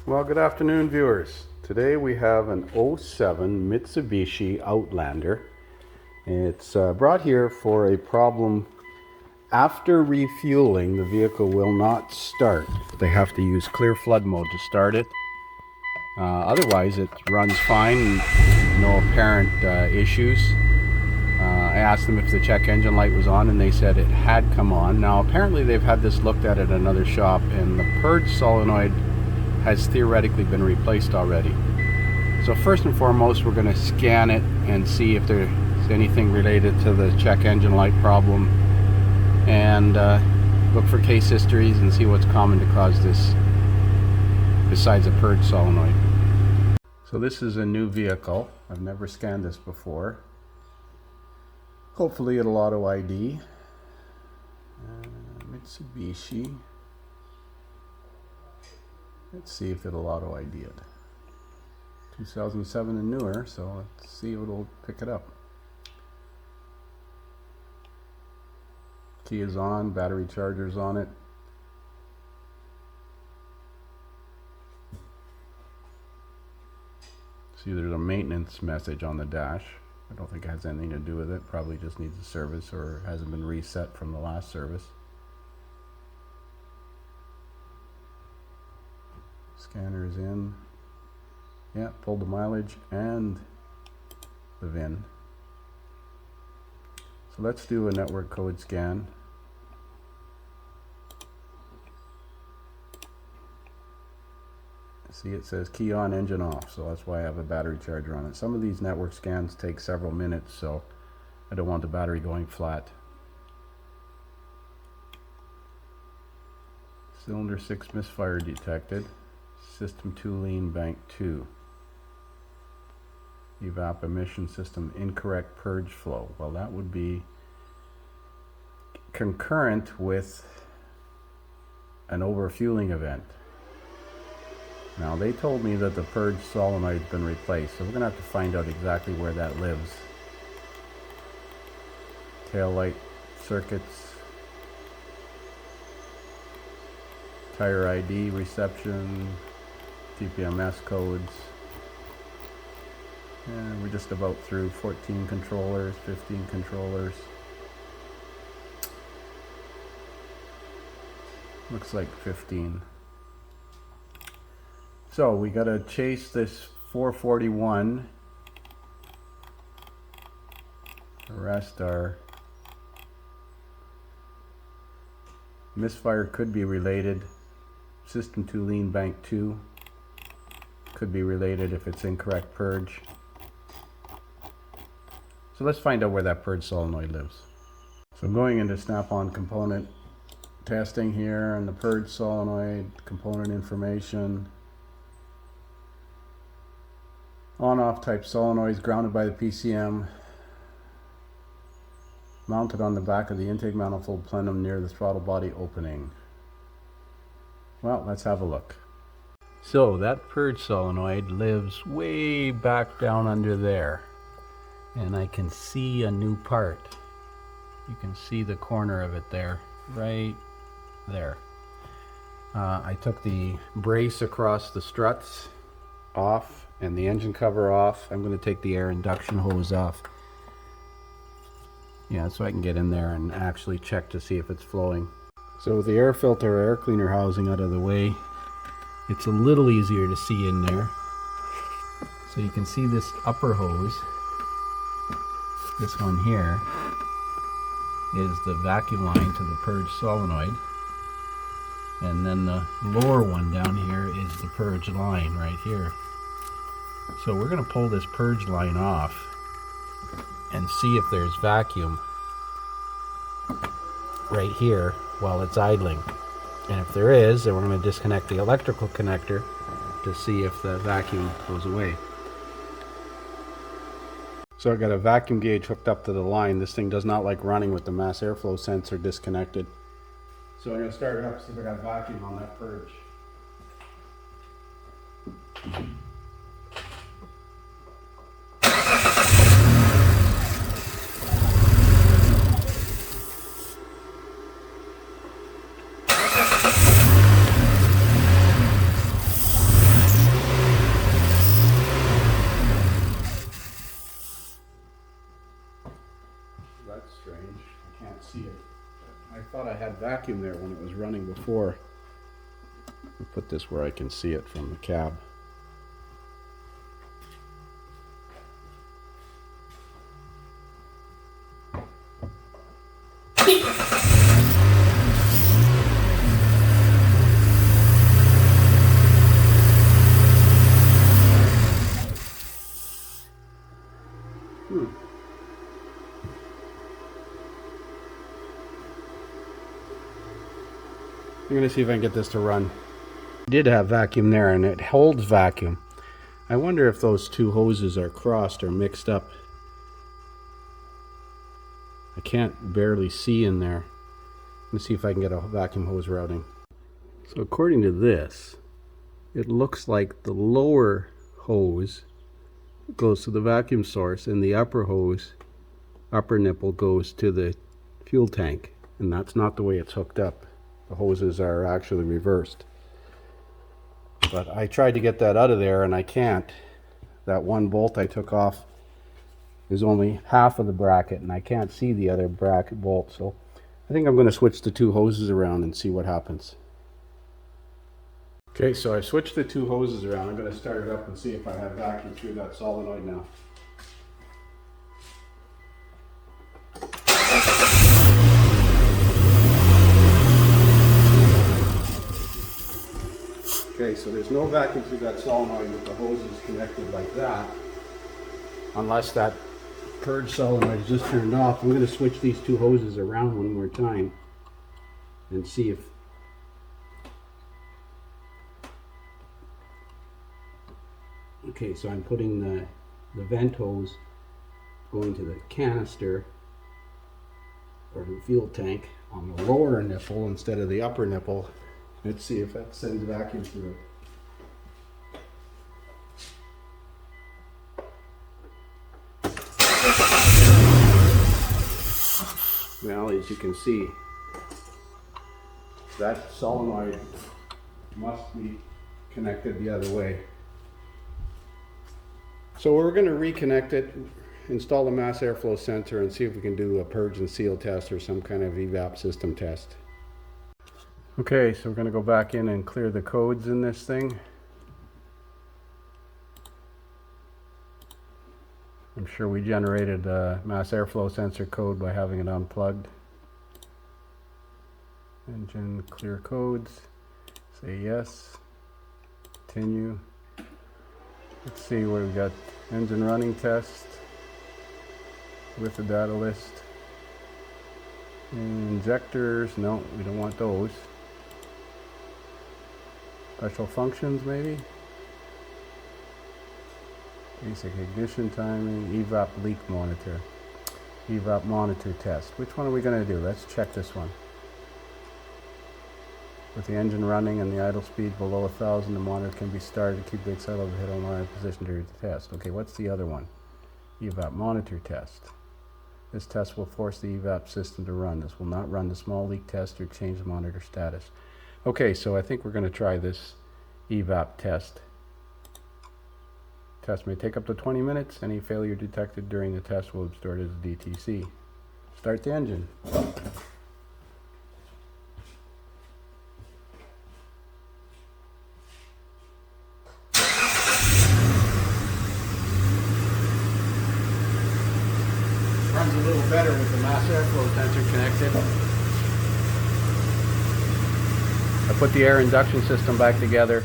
Well, good afternoon, viewers. Today we have an '07 Mitsubishi Outlander. It's brought here for a problem. After refueling, the vehicle will not start. They have to use clear flood mode to start it. Otherwise, it runs fine, no apparent issues. I asked them if the check engine light was on, and they said it had come on. Now, apparently they've had this looked at another shop, and the Purge solenoid has theoretically been replaced already. So first and foremost, we're going to scan it and see if there's anything related to the check engine light problem, and look for case histories and see what's common to cause this besides a Purge solenoid. So this is a new vehicle. I've never scanned this before. Hopefully it'll auto ID. Mitsubishi. Let's see if it'll auto ID it. 2007 and newer, so let's see if it'll pick it up. Key is on, battery charger's on it. See, there's a maintenance message on the dash. I don't think it has anything to do with it. Probably just needs a service or hasn't been reset from the last service. Scanner is in. Yeah, pulled the mileage and the VIN. So let's do a network code scan. See, it says key on, engine off, so that's why I have a battery charger on it. Some of these network scans take several minutes, so I don't want the battery going flat. Cylinder 6 misfire detected. System 2 lean, bank 2. Evap emission system incorrect purge flow. Well, that would be concurrent with an overfueling event. Now, they told me that the Purge solenoid's been replaced, so we're going to have to find out exactly where that lives. Tail light circuits, tire ID reception, TPMS codes, and we're just about through 14 controllers, 15 controllers. Looks like 15. So we got to chase this 441. The rest are misfire, could be related. System 2 lean, bank 2 could be related if it's incorrect purge. So let's find out where that Purge solenoid lives. So I'm going into Snap-on component testing here, and the Purge solenoid component information. On-off type solenoids grounded by the PCM, mounted on the back of the intake manifold plenum near the throttle body opening. Well, let's have a look. So that Purge solenoid lives way back down under there, and I can see a new part. You can see the corner of it there, right there. I took the brace across the struts off and the engine cover off. I'm going to take the air induction hose off. Yeah, so I can get in there and actually check to see if it's flowing. So with the air filter, air cleaner housing out of the way, it's a little easier to see in there. So you can see this upper hose, this one here, is the vacuum line to the Purge solenoid. And then the lower one down here is the Purge line right here. So we're going to pull this Purge line off and see if there's vacuum right here while it's idling. And if there is, then we're going to disconnect the electrical connector to see if the vacuum goes away. So I got a vacuum gauge hooked up to the line. This thing does not like running with the mass airflow sensor disconnected. So I'm going to start it up, see if I got vacuum on that Purge. had vacuum there when it was running before. I'll put this where I can see it from the cab. I'm going to see if I can get this to run. It did have vacuum there, and it holds vacuum. I wonder if those two hoses are crossed or mixed up. I can't barely see in there. Let's see if I can get a vacuum hose routing. So according to this, it looks like the lower hose goes to the vacuum source and the upper hose, upper nipple, goes to the fuel tank. And that's not the way it's hooked up. The hoses are actually reversed. But I tried to get that out of there and I can't. That one bolt I took off is only half of the bracket and I can't see the other bracket bolt. So I think I'm going to switch the two hoses around and see what happens. Okay, so I switched the two hoses around. I'm going to start it up and see if I have vacuum through that solenoid now. Okay, so there's no vacuum through that solenoid with the hoses connected like that, unless that purge solenoid is just turned off. I'm going to switch these two hoses around one more time and see if okay, so I'm putting the vent hose going to the canister or the fuel tank on the lower nipple instead of the upper nipple. Let's see if that sends vacuum through it. Well, as you can see, that solenoid must be connected the other way. So we're going to reconnect it, install the mass airflow sensor, and see if we can do a purge and seal test or some kind of evap system test. Okay, so we're going to go back in and clear the codes in this thing. I'm sure we generated a mass airflow sensor code by having it unplugged. Engine clear codes. Say yes. Continue. Let's see what we've got. Engine running test with the data list. Injectors, no, we don't want those. Special functions maybe. Basic ignition timing, evap leak monitor. Evap monitor test. Which one are we going to do? Let's check this one. With the engine running and the idle speed below 1,000, the monitor can be started to keep the accelerator head on line position during the test. Okay, what's the other one? Evap monitor test. This test will force the evap system to run. This will not run the small leak test or change the monitor status. Okay, so I think we're going to try this evap test. Test may take up to 20 minutes. Any failure detected during the test will be stored as a DTC. Start the engine. Runs a little better with the mass airflow sensor connected. I put the air induction system back together.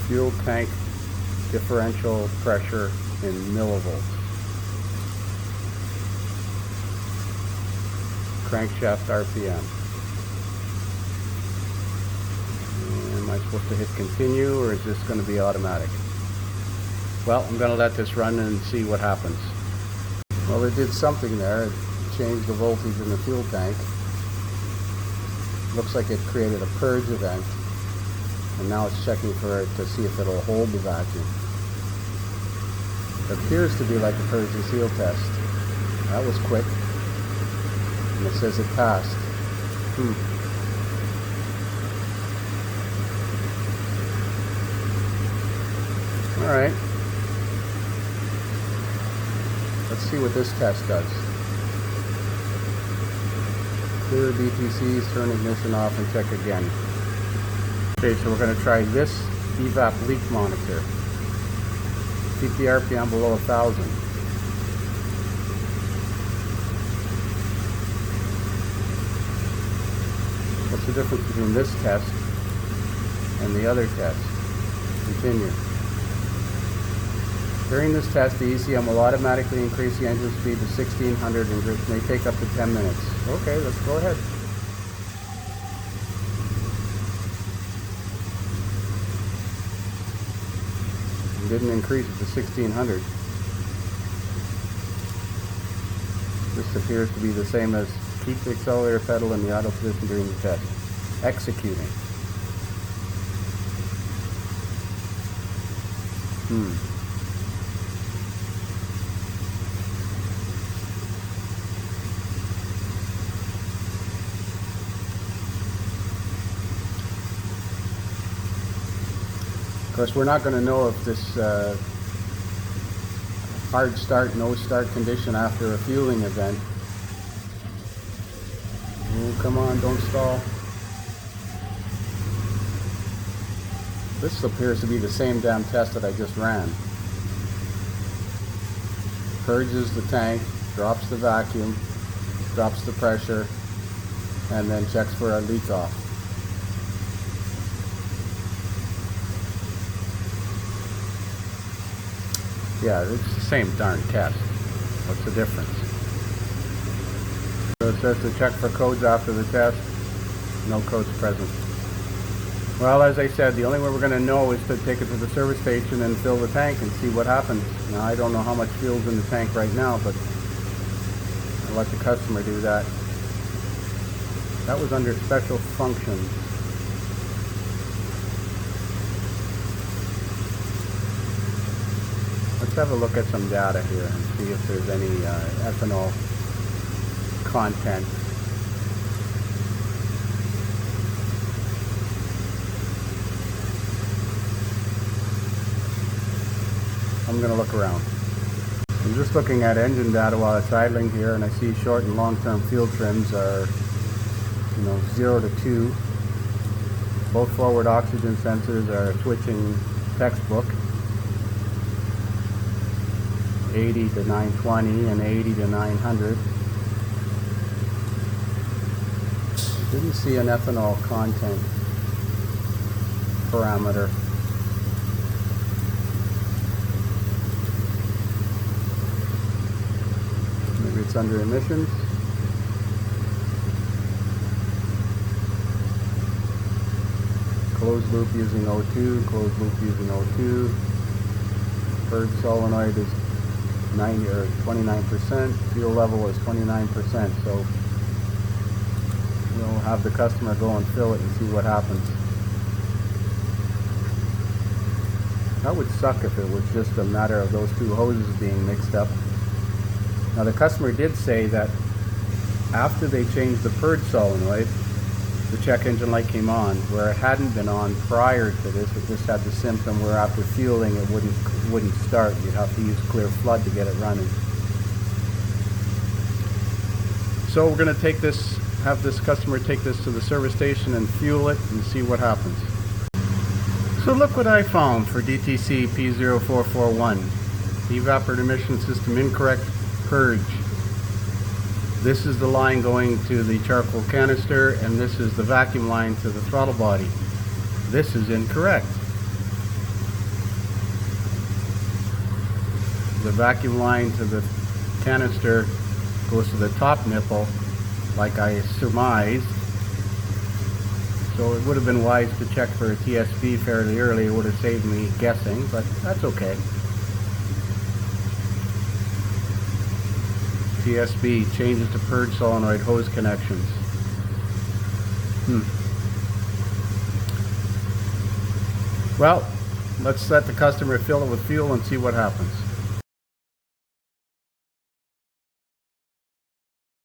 Fuel tank differential pressure in millivolts. Crankshaft RPM. Am I supposed to hit continue, or is this going to be automatic? Well, I'm going to let this run and see what happens. Well, it did something there. It changed the voltage in the fuel tank. Looks like it created a purge event, and now it's checking for it to see if it'll hold the vacuum. It appears to be like a purge and seal test. That was quick, and it says it passed. Alright. Let's see what this test does. Clear DTCs, turn ignition off, and check again. Okay, so we're going to try this evap leak monitor. Keep the RPM below 1,000. What's the difference between this test and the other test? Continue. During this test, the ECM will automatically increase the engine speed to 1600 and it may take up to 10 minutes. Okay, let's go ahead. It didn't increase it to 1600. This appears to be the same as keep the accelerator pedal in the idle position during the test. Executing. Of course, we're not going to know if this hard start, no start condition after a fueling event. Oh, come on, don't stall. This appears to be the same damn test that I just ran. Purges the tank, drops the vacuum, drops the pressure, and then checks for a leak off. Yeah, it's the same darn test. What's the difference? So it says to check for codes after the test. No codes present. Well, as I said, the only way we're going to know is to take it to the service station and fill the tank and see what happens. Now, I don't know how much fuel's in the tank right now, but I'll let the customer do that. That was under special functions. Let's have a look at some data here and see if there's any ethanol content. I'm going to look around. I'm just looking at engine data while it's idling here, and I see short and long-term fuel trims are, 0 to 2. Both forward oxygen sensors are switching textbook. 80 to 920 and 80 to 900. Didn't see an ethanol content parameter. Maybe it's under emissions. Closed loop using O2, closed loop using O2. Purge solenoid is 90 or 29%. Fuel level is 29%. So we'll have the customer go and fill it and see what happens. That would suck if it was just a matter of those two hoses being mixed up. Now the customer did say that after they changed the purge solenoid, the check engine light came on, where it hadn't been on prior to this. It just had the symptom where after fueling it wouldn't start. You'd have to use clear flood to get it running. So we're going to take this, have this customer take this to the service station and fuel it and see what happens. So look what I found for DTC P0441. Evaporator emission system incorrect, purge. This is the line going to the charcoal canister, and this is the vacuum line to the throttle body. This is incorrect. The vacuum line to the canister goes to the top nipple, like I surmised. So it would have been wise to check for a TSB fairly early. It would have saved me guessing, but that's okay. TSB changes to purge solenoid hose connections. Well, let's let the customer fill it with fuel and see what happens.